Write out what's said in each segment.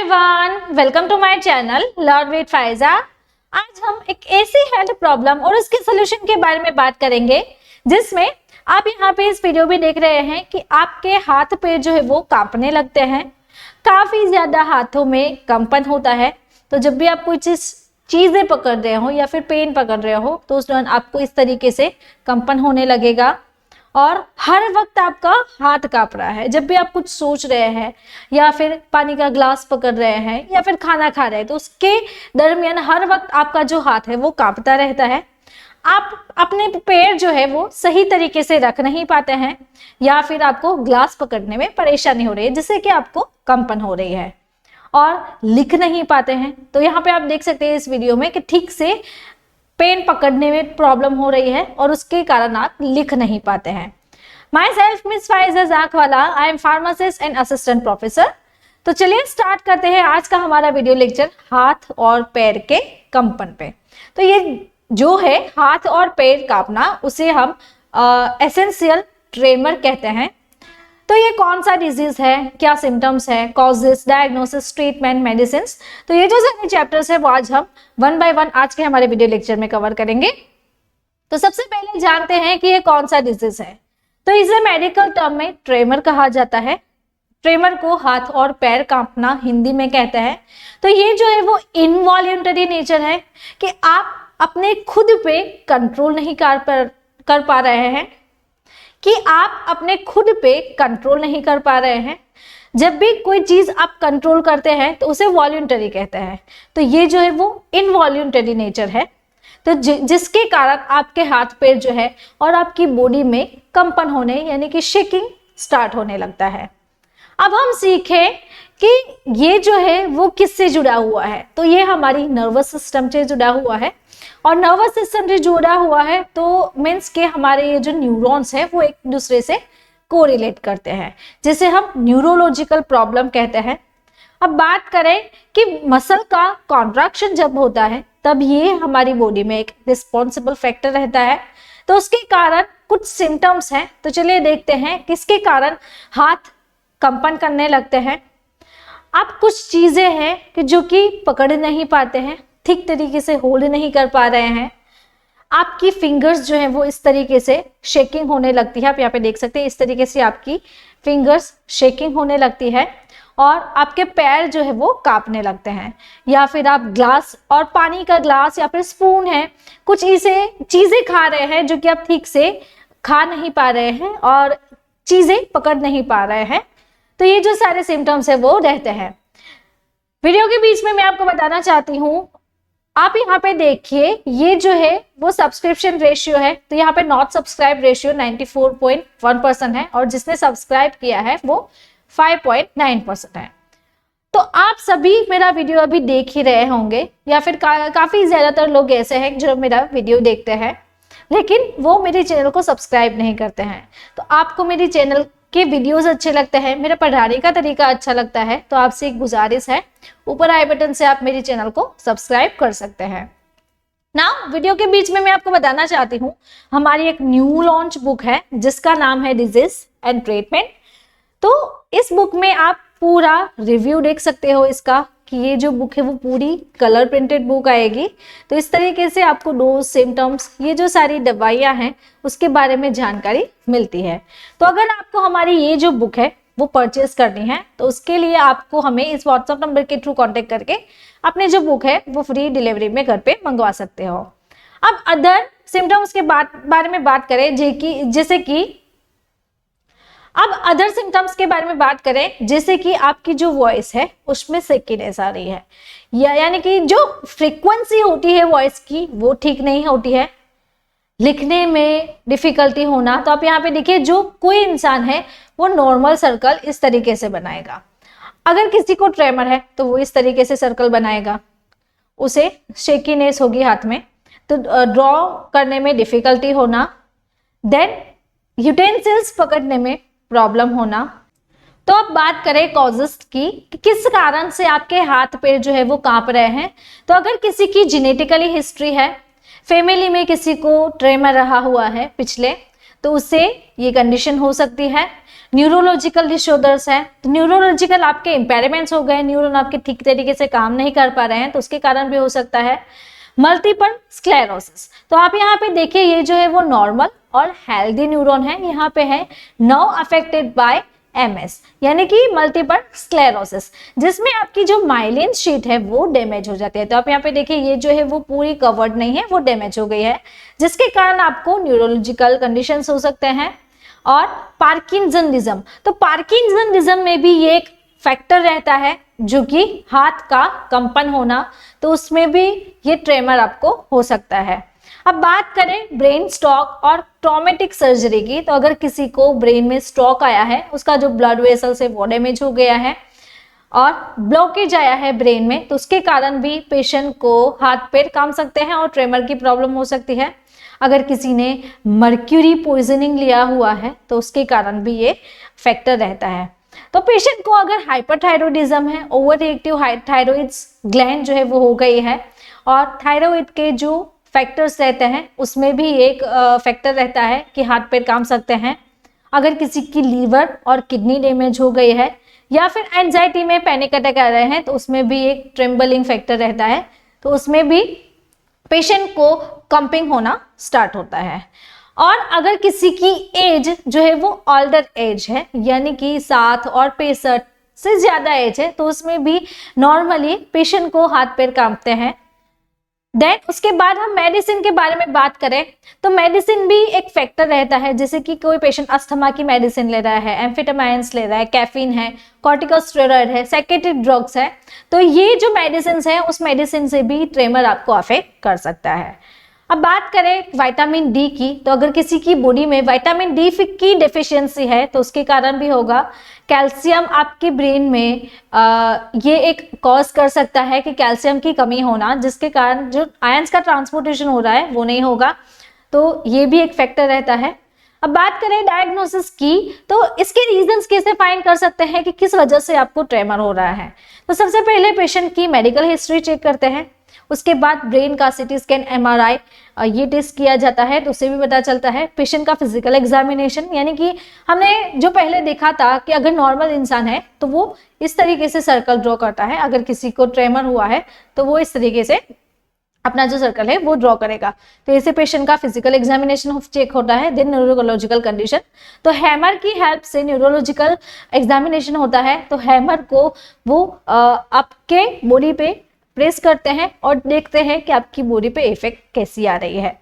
Everyone, welcome to my channel learn with Faiza. आज हम एक ऐसी हेल्थ प्रॉब्लम और उसके सोल्यूशन के बारे में बात करेंगे जिसमें आप यहाँ पे इस वीडियो में देख रहे हैं कि आपके हाथ पैर जो है वो कांपने लगते हैं, काफी ज्यादा हाथों में कंपन होता है। तो जब भी आप कोई चीजें पकड़ रहे हो या फिर पेन पकड़ रहे हो तो उस दौरान आपको इस तरीके से कंपन होने लगेगा और हर वक्त आपका हाथ कांप रहा है। जब भी आप कुछ सोच रहे हैं या फिर पानी का ग्लास पकड़ रहे हैं या फिर खाना खा रहे हैं तो उसके दरमियान हर वक्त आपका जो हाथ है वो कांपता रहता है। आप अपने पैर जो है वो सही तरीके से रख नहीं पाते हैं या फिर आपको ग्लास पकड़ने में परेशानी हो रही है जिससे कि आपको कंपन हो रही है और लिख नहीं पाते हैं। तो यहाँ पे आप देख सकते हैं इस वीडियो में कि ठीक से पेन पकड़ने में प्रॉब्लम हो रही है और उसके कारण आप लिख नहीं पाते हैं। Myself miss Faiza Jakhwala, I am pharmacist and assistant professor. तो चलिए स्टार्ट करते हैं आज का हमारा वीडियो लेक्चर हाथ और पैर के कंपन पे। तो ये जो है हाथ और पैर कांपना उसे हम एसेंशियल ट्रेमर कहते हैं। तो ये कौन सा डिजीज है, क्या सिम्टम्स है, कॉजेस, डायग्नोसिस, ट्रीटमेंट, मेडिसिन, तो ये जो सारे चैप्टर्स है वो आज हम वन बाय वन आज के हमारे वीडियो लेक्चर में कवर करेंगे। तो सबसे पहले जानते हैं कि ये कौन सा डिजीज है। तो इसे मेडिकल टर्म में ट्रेमर कहा जाता है। ट्रेमर को हाथ और पैर कांपना हिंदी में कहते हैं। तो ये जो है वो इनवॉल्यूंटरी नेचर है कि आप अपने खुद पे कंट्रोल नहीं कर पा रहे हैं जब भी कोई चीज आप कंट्रोल करते हैं तो उसे वॉल्यूंटरी कहते हैं। तो ये जो है वो इनवॉल्यूंटरी नेचर है, तो जिसके कारण आपके हाथ पैर जो है और आपकी बॉडी में कंपन होने यानी कि शेकिंग स्टार्ट होने लगता है। अब हम सीखें कि ये जो है वो किससे जुड़ा हुआ है। तो ये हमारी नर्वस सिस्टम से जुड़ा हुआ है और नर्वस सिस्टम से जुड़ा हुआ है तो मीन्स के हमारे ये जो न्यूरॉन्स है वो एक दूसरे से कोरिलेट करते हैं, जिसे हम न्यूरोलॉजिकल प्रॉब्लम कहते हैं। अब बात करें कि मसल का कॉन्ट्रैक्शन जब होता है तब ये हमारी बॉडी में एक रिस्पॉन्सिबल फैक्टर रहता है। तो उसके कारण कुछ सिम्टम्स हैं। तो चलिए देखते हैं किसके कारण हाथ कंपन करने लगते हैं। अब कुछ चीजें हैं कि जो कि पकड़ नहीं पाते हैं, ठीक तरीके से होल्ड नहीं कर पा रहे हैं। आपकी फिंगर्स जो है वो इस तरीके से शेकिंग होने लगती है। आप यहाँ पे देख सकते हैं इस तरीके से आपकी फिंगर्स शेकिंग होने लगती है और आपके पैर जो है वो कांपने लगते हैं। या फिर आप ग्लास और पानी का ग्लास या फिर स्पून है कुछ ऐसे चीजें खा रहे हैं जो कि आप ठीक से खा नहीं पा रहे हैं और चीजें पकड़ नहीं पा रहे हैं। तो ये जो सारे सिम्टम्स है वो रहते हैं। वीडियो के बीच में मैं आपको बताना चाहती हूँ, आप यहाँ पे देखिए ये जो है वो सब्सक्रिप्शन रेशियो है। तो यहाँ पे नॉट सब्सक्राइब रेशियो 94.1% है और जिसने सब्सक्राइब किया है वो 5.9% है। तो आप सभी मेरा वीडियो अभी देख ही रहे होंगे या फिर काफी ज्यादातर लोग ऐसे हैं जो मेरा वीडियो देखते हैं लेकिन वो मेरे चैनल को सब्सक्राइब नहीं करते हैं। तो आपको मेरे चैनल के वीडियोस अच्छे लगते हैं, मेरा पढ़ाने का तरीका अच्छा लगता है, तो आपसे एक गुजारिश है ऊपर आई बटन से आप मेरे चैनल को सब्सक्राइब कर सकते हैं। नाउ वीडियो के बीच में मैं आपको बताना चाहती हूँ हमारी एक न्यू लॉन्च बुक है जिसका नाम है डिजीज एंड ट्रीटमेंट। तो इस बुक में आप पूरा रिव्यू देख सकते हो इसका कि ये जो बुक है वो पूरी कलर प्रिंटेड बुक आएगी। तो इस तरीके से आपको डोज, सिम्टम्स, ये जो सारी दवाइयाँ हैं उसके बारे में जानकारी मिलती है। तो अगर आपको हमारी ये जो बुक है वो परचेज करनी है तो उसके लिए आपको हमें इस व्हाट्सएप नंबर के थ्रू कांटेक्ट करके अपने जो बुक है वो फ्री डिलीवरी में घर पे मंगवा सकते हो। अब अदर सिम्टम्स के बारे में बात करें जैसे कि आपकी जो वॉइस है उसमें सेकीनेस आ रही है यानी कि जो फ्रीक्वेंसी होती है वॉइस की वो ठीक नहीं होती है, लिखने में डिफिकल्टी होना। तो आप यहाँ पे देखिए जो कोई इंसान है वो नॉर्मल सर्कल इस तरीके से बनाएगा, अगर किसी को ट्रेमर है तो वो इस तरीके से सर्कल बनाएगा, उसे शेकीनेस होगी हाथ में, तो ड्रॉ करने में डिफिकल्टी होना, देन यूटेंसिल्स पकड़ने में प्रॉब्लम होना। तो अब बात करें कॉजेस की कि किस कारण से आपके हाथ पैर जो है वो कांप रहे हैं। तो अगर किसी की जेनेटिकली हिस्ट्री है, फैमिली में किसी को ट्रेमर रहा हुआ है पिछले, तो उससे ये कंडीशन हो सकती है। न्यूरोलॉजिकल डिसऑर्डर्स हैं, तो न्यूरोलॉजिकल आपके इम्पेयरमेंट्स हो गए, न्यूरॉन आपके ठीक तरीके से काम नहीं कर पा रहे हैं, तो उसके कारण भी हो सकता है। मल्टीपल स्क्लेरोसिस, तो आप यहाँ पे देखिए ये जो है वो नॉर्मल और हेल्दी न्यूरॉन है, यहाँ पे है नाउ अफेक्टेड बाय MS यानी कि मल्टीपल स्क्लेरोसिस, जिसमें आपकी जो माइलिन शीट है वो डैमेज हो जाती है। तो आप यहाँ पे देखिए ये जो है वो पूरी कवर्ड नहीं है, वो डैमेज हो गई है, जिसके कारण आपको न्यूरोलॉजिकल कंडीशंस हो सकते हैं। और पार्किंसनिज्म, तो पार्किंसनिज्म में भी ये एक फैक्टर रहता है जो कि हाथ का कंपन होना, तो उसमें भी ये ट्रेमर आपको हो सकता है। अब बात करें ब्रेन स्ट्रोक और ट्रॉमेटिक सर्जरी की, तो अगर किसी को ब्रेन में स्ट्रोक आया है, उसका जो ब्लड वेसल्स है वो डैमेज हो गया है और ब्लॉकेज आया है ब्रेन में, तो उसके कारण भी पेशेंट को हाथ पैर काम सकते हैं और ट्रेमर की प्रॉब्लम हो सकती है। अगर किसी ने मर्क्यूरी पॉइजनिंग लिया हुआ है तो उसके कारण भी ये फैक्टर रहता है। तो पेशेंट को अगर हाइपरथायरॉयडिज्म है, ओवर एक्टिव थायरॉइड ग्लैंड जो है वो हो गई है, और थायरॉइड के जो फैक्टर्स रहते हैं उसमें भी एक फैक्टर रहता है कि हाथ पैर काम सकते हैं। अगर किसी की लीवर और किडनी डैमेज हो गई है, या फिर एंजाइटी में पैनिक अटैक आ रहे हैं, तो उसमें भी एक ट्रेम्बलिंग फैक्टर रहता है, तो उसमें भी पेशेंट को कंपिंग होना स्टार्ट होता है। और अगर किसी की एज जो है वो ओल्डर एज है, यानी कि 60 और 65 से ज्यादा एज है, तो उसमें भी नॉर्मली पेशेंट को हाथ पैर कांपते हैं। देन उसके बाद हम मेडिसिन के बारे में बात करें, तो मेडिसिन भी एक फैक्टर रहता है, जैसे कि कोई पेशेंट अस्थमा की मेडिसिन ले रहा है, एम्फेटामाइंस ले रहा है, कैफीन है, कॉर्टिकोस्टेरॉइड है, साइकेट्रिक ड्रग्स है, तो ये जो मेडिसिन है उस मेडिसिन से भी ट्रेमर आपको अफेक्ट कर सकता है। अब बात करें विटामिन डी की, तो अगर किसी की बॉडी में विटामिन डी की डेफिशिएंसी है तो उसके कारण भी होगा। कैल्शियम आपके ब्रेन में ये एक कॉज कर सकता है कि कैल्शियम की कमी होना, जिसके कारण जो आयंस का ट्रांसपोर्टेशन हो रहा है वो नहीं होगा, तो ये भी एक फैक्टर रहता है। अब बात करें डायग्नोसिस की, तो इसके रीजंस कैसे फाइंड कर सकते हैं कि किस वजह से आपको ट्रेमर हो रहा है। तो सबसे पहले पेशेंट की मेडिकल हिस्ट्री चेक करते हैं, उसके बाद ब्रेन का सिटी स्कैन, MRI ये टेस्ट किया जाता है, तो उससे भी पता चलता है। पेशेंट का फिजिकल एग्जामिनेशन, यानी कि हमने जो पहले देखा था कि अगर नॉर्मल इंसान है तो वो इस तरीके से सर्कल ड्रॉ करता है, अगर किसी को ट्रेमर हुआ है तो वो इस तरीके से अपना जो सर्कल है वो ड्रॉ करेगा। तो ऐसे पेशेंट का फिजिकल एग्जामिनेशन चेक होता है। देन न्यूरोलॉजिकल कंडीशन, तो हैमर की हेल्प से न्यूरोलॉजिकल एग्जामिनेशन होता है। तो हैमर को वो आपके बॉडी पे प्रेस करते हैं और देखते हैं कि आपकी बॉडी पे इफेक्ट कैसी आ रही है।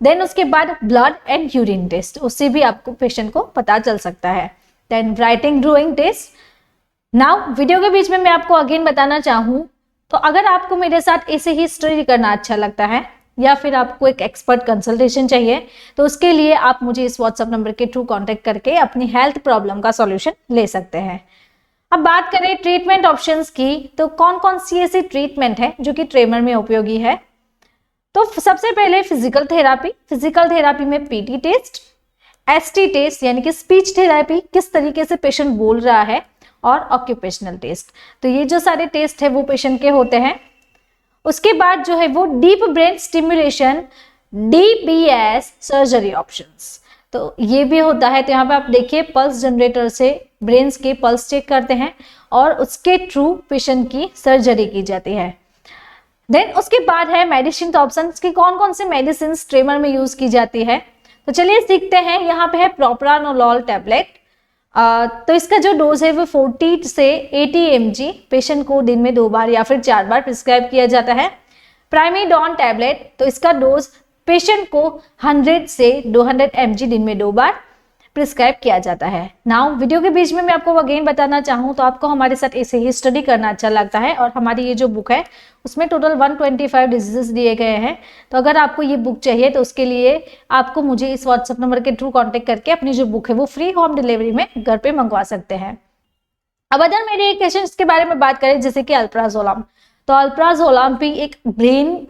देन उसके बाद ब्लड एंड यूरिन टेस्ट, उससे भी आपको पेशेंट को पता चल सकता है। Then writing drawing test. Now video के बीच में मैं आपको अगेन बताना चाहूँ, तो अगर आपको मेरे साथ ऐसे ही स्टडी करना अच्छा लगता है या फिर आपको एक एक्सपर्ट कंसल्टेशन चाहिए, तो उसके लिए आप मुझे इस व्हाट्सएप नंबर के थ्रू कॉन्टेक्ट करके अपनी हेल्थ प्रॉब्लम का सॉल्यूशन ले सकते हैं। अब बात करें ट्रीटमेंट ऑप्शंस की, तो कौन कौन सी ऐसी ट्रीटमेंट है जो कि ट्रेमर में उपयोगी है। तो सबसे पहले फिजिकल थेरापी। फिजिकल थेरापी में PT टेस्ट, ST टेस्ट यानी कि स्पीच थेरापी, किस तरीके से पेशेंट बोल रहा है, और ऑक्यूपेशनल टेस्ट। तो ये जो सारे टेस्ट है वो पेशेंट के होते हैं। उसके बाद जो है वो deep brain stimulation, DBS surgery options, तो ये भी होता है। तो यहाँ पे आप देखिए पल्स जनरेटर से ब्रेन्स के पल्स चेक करते हैं और उसके थ्रू पेशेंट की सर्जरी की जाती है। देन उसके बाद है मेडिसिन ऑप्शन की, कौन कौन से मेडिसिन ट्रेमर में यूज की जाती है। तो चलिए सीखते हैं। यहाँ पे है प्रोप्रानोलॉल टैबलेट, तो इसका जो डोज है वो 40 से 80 mg पेशेंट को दिन में 2 बार या फिर 4 बार प्रिस्क्राइब किया जाता है। प्राइमेडॉन टैबलेट, तो इसका डोज पेशेंट को 100 से 200 mg दिन में 2 बार प्रिस्क्राइब किया जाता है। नाउ वीडियो के बीच में मैं आपको अगेन बताना चाहूँ, तो आपको हमारे साथ ऐसे ही स्टडी करना अच्छा लगता है, और हमारी ये जो बुक है उसमें टोटल 125 डिजीजेस दिए गए हैं। तो अगर आपको ये बुक चाहिए तो उसके लिए आपको मुझे इस व्हाट्सएप नंबर के थ्रू कॉन्टेक्ट करके अपनी जो बुक है वो फ्री होम डिलीवरी में घर पे मंगवा सकते हैं। अब अदर मेडिकेशंस के बारे में बात करें, जैसे कि अल्प्राजोलम, तो अल्प्राजोलम भी एक ब्रेन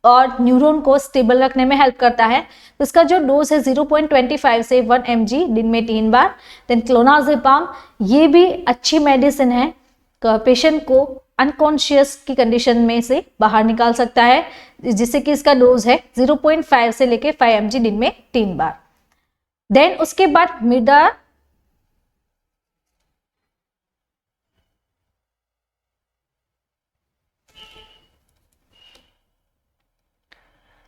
और न्यूरॉन को स्टेबल रखने में हेल्प करता है। तो इसका जो डोज है 0.25 से 1 mg दिन में 3 बार। देन क्लोनाजेपाम, ये भी अच्छी मेडिसिन है, पेशेंट को अनकॉन्शियस की कंडीशन में से बाहर निकाल सकता है, जिससे कि इसका डोज है 0.5 से लेके 5 mg दिन में 3 बार। देन उसके बाद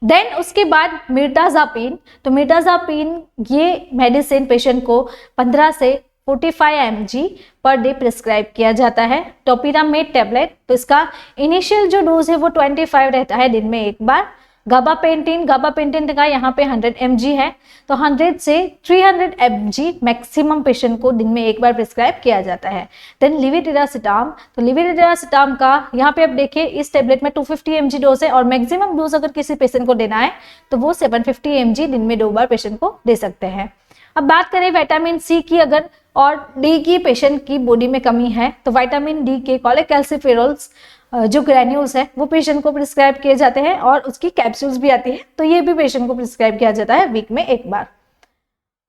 देन उसके बाद मिर्टाजापिन, तो मिर्टाजापिन ये मेडिसिन पेशेंट को 15 से 45 mg पर डे प्रिस्क्राइब किया जाता है। टोपिरामेट टेबलेट, तो इसका इनिशियल जो डोज है वो 25 रहता है दिन में एक बार। गाबापेंटिन का यहाँ पे 100 mg है, तो 100 से 300 mg मैक्सिमम पेशेंट को दिन में एक बार प्रिस्क्राइब किया जाता है। देन लिविटिरासिटाम, तो लिविटिरासिटाम का यहाँ पे आप देखिए इस टेबलेट में 250 mg डोज है और मैक्सिमम डोज अगर किसी पेशेंट को देना है तो वो 750 mg दिन में 2 बार पेशेंट को दे सकते हैं। अब बात करें विटामिन सी की अगर और डी की पेशेंट की बॉडी में कमी है तो विटामिन डी के कोलेकैल्सिफेरॉल्स जो ग्रैन्यूल्स है वो पेशेंट को प्रिस्क्राइब किए जाते हैं और उसकी कैप्सूल्स भी आती है, तो ये भी पेशेंट को प्रिस्क्राइब किया जाता है वीक में एक बार।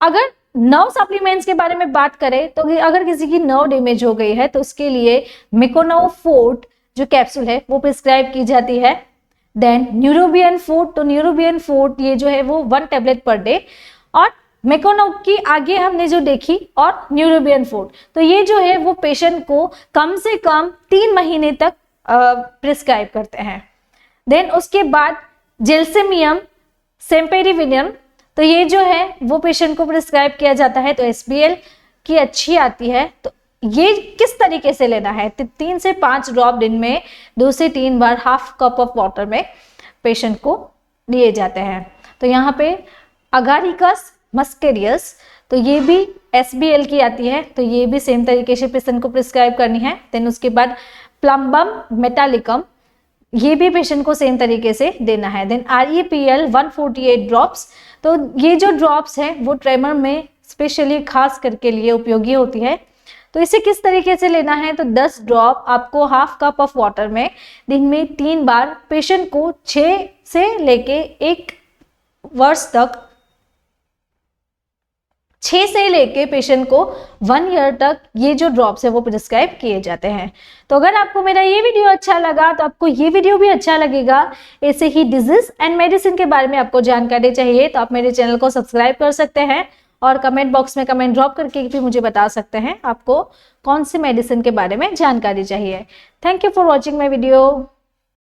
अगर नर्व सप्लीमेंट्स के बारे में बात करें तो अगर किसी की नर्व डैमेज हो गई है तो उसके लिए मिकोनोफोर्ट जो कैप्सूल है वो प्रिस्क्राइब की जाती है। देन न्यूरोबियन फोर्ट, तो न्यूरोबियन फोर्ट ये जो है वो 1 टेबलेट पर डे, और मेकोनोव की आगे हमने जो देखी और न्यूरोबियन फोर्ट, तो ये जो है वो पेशेंट को कम से कम 3 महीने तक प्रिस्क्राइब करते हैं। देन उसके बाद जेल्सिमियम सेम्पेरिविनियम, तो ये जो है वो पेशेंट को प्रिस्क्राइब किया जाता है, तो SBL की अच्छी आती है। तो ये किस तरीके से लेना है, 3 से 5 ड्रॉप दिन में 2 से 3 बार हाफ कप ऑफ वाटर में पेशेंट को दिए जाते हैं। तो यहाँ पे अगारिकस मस्केरियस, तो ये भी SBL की आती है, तो ये भी सेम तरीके से पेशेंट को प्रिस्क्राइब करनी है। देन उसके बाद प्लम्बम मेटालिकम, ये भी पेशेंट को सेम तरीके से देना है। देन REPL 148 ड्रॉप्स, तो ये जो ड्रॉप्स है वो ट्रेमर में स्पेशली खास करके लिए उपयोगी होती है। तो इसे किस तरीके से लेना है, तो 10 ड्रॉप आपको हाफ कप ऑफ वाटर में दिन में 3 बार पेशेंट को 6 से लेके 1 वर्ष तक 6 से लेके पेशेंट को 1 ईयर तक ये जो ड्रॉप्स है वो प्रिस्क्राइब किए जाते हैं। तो अगर आपको मेरा ये वीडियो अच्छा लगा तो आपको ये वीडियो भी अच्छा लगेगा। ऐसे ही डिजीज एंड मेडिसिन के बारे में आपको जानकारी चाहिए तो आप मेरे चैनल को सब्सक्राइब कर सकते हैं और कमेंट बॉक्स में कमेंट ड्रॉप करके भी मुझे बता सकते हैं आपको कौन सी मेडिसिन के बारे में जानकारी चाहिए। Thank you for watching my video.